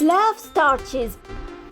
Love starches,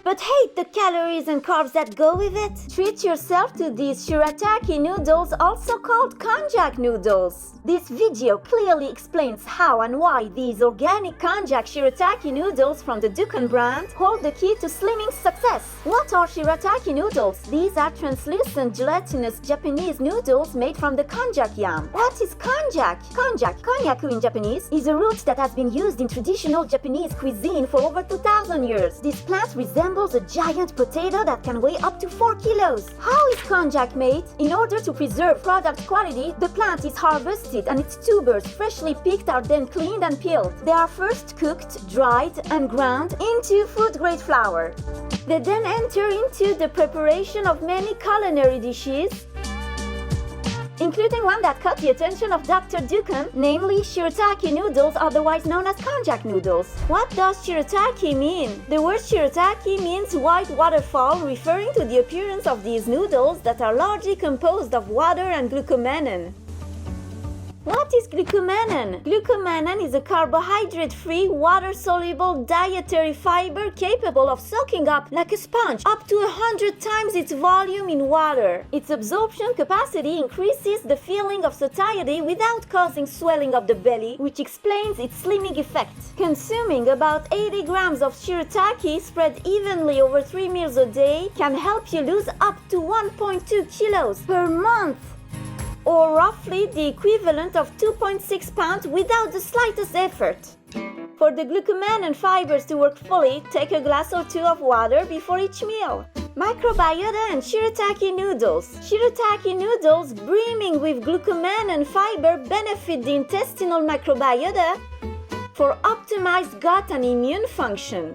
but hate the calories and carbs that go with it? Treat yourself to these Shirataki noodles, also called Konjac noodles. This video clearly explains how and why these organic Konjac Shirataki noodles from the Dukan brand hold the key to slimming success. What are Shirataki noodles? These are translucent, gelatinous Japanese noodles made from the Konjac yam. What is Konjac? Konjac, konyaku in Japanese, is a root that has been used in traditional Japanese cuisine for over 2,000 years. This plant resembles a giant potato that can weigh up to 4 kilos. How is Konjac made? In order to preserve product quality, the plant is harvested and its tubers, freshly picked, are then cleaned and peeled. They are first cooked, dried, and ground into food-grade flour. They then enter into the preparation of many culinary dishes, including one that caught the attention of Dr. Dukan, namely Shirataki noodles, otherwise known as Konjac noodles. What does Shirataki mean? The word Shirataki means white waterfall, referring to the appearance of these noodles that are largely composed of water and glucomannan. What is glucomannan? Glucomannan is a carbohydrate-free, water-soluble dietary fiber capable of soaking up, like a sponge, up to 100 times its volume in water. Its absorption capacity increases the feeling of satiety without causing swelling of the belly, which explains its slimming effect. Consuming about 80 grams of Shirataki spread evenly over 3 meals a day can help you lose up to 1.2 kilos per month, or roughly the equivalent of 2.6 pounds without the slightest effort. For the glucomannan fibers to work fully, take a glass or two of water before each meal. Microbiota and Shirataki noodles. Shirataki noodles brimming with glucomannan fiber benefit the intestinal microbiota for optimized gut and immune function.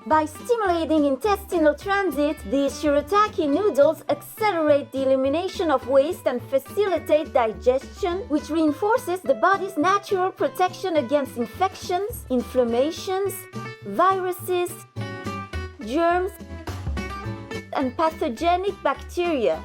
By stimulating intestinal transit, these Shirataki noodles accelerate the elimination of waste and facilitate digestion, which reinforces the body's natural protection against infections, inflammations, viruses, germs, and pathogenic bacteria.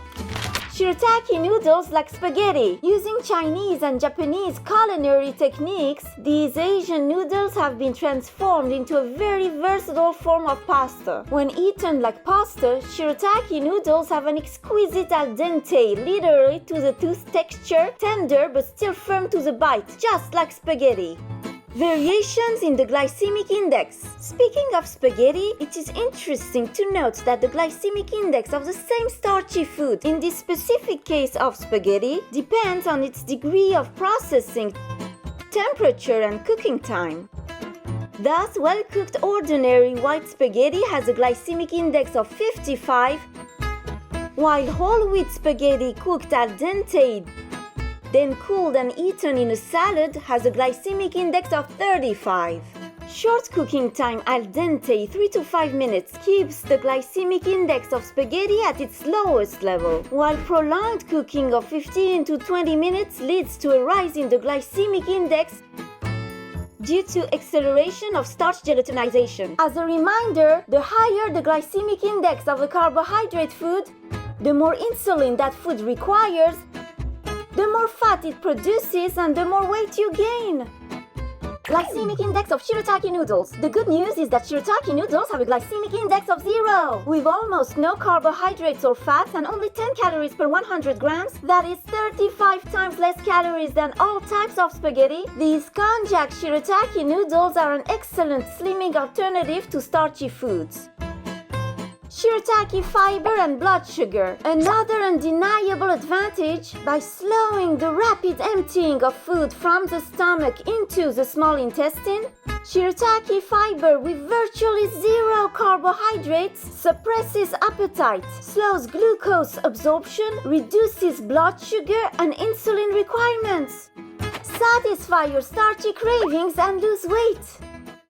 Shirataki noodles like spaghetti. Using Chinese and Japanese culinary techniques, these Asian noodles have been transformed into a very versatile form of pasta. When eaten like pasta, Shirataki noodles have an exquisite al dente, literally to the tooth texture, tender but still firm to the bite, just like spaghetti. Variations in the glycemic index. Speaking of spaghetti, it is interesting to note that the glycemic index of the same starchy food, in this specific case of spaghetti, depends on its degree of processing, temperature, and cooking time. Thus, well-cooked ordinary white spaghetti has a glycemic index of 55, while whole wheat spaghetti cooked al dente, then cooled and eaten in a salad, has a glycemic index of 35. Short cooking time al dente, 3 to 5 minutes, keeps the glycemic index of spaghetti at its lowest level, while prolonged cooking of 15 to 20 minutes leads to a rise in the glycemic index due to acceleration of starch gelatinization. As a reminder, the higher the glycemic index of a carbohydrate food, the more insulin that food requires, the more fat it produces, and the more weight you gain. Glycemic index of Shirataki noodles. The good news is that Shirataki noodles have a glycemic index of 0, with almost no carbohydrates or fats and only 10 calories per 100 grams. That is 35 times less calories than all types of spaghetti. These Konjac Shirataki noodles are an excellent slimming alternative to starchy foods. Shirataki fiber and blood sugar. Another undeniable advantage: by slowing the rapid emptying of food from the stomach into the small intestine, Shirataki fiber with virtually 0 carbohydrates suppresses appetite, slows glucose absorption, reduces blood sugar and insulin requirements. Satisfy your starchy cravings and lose weight.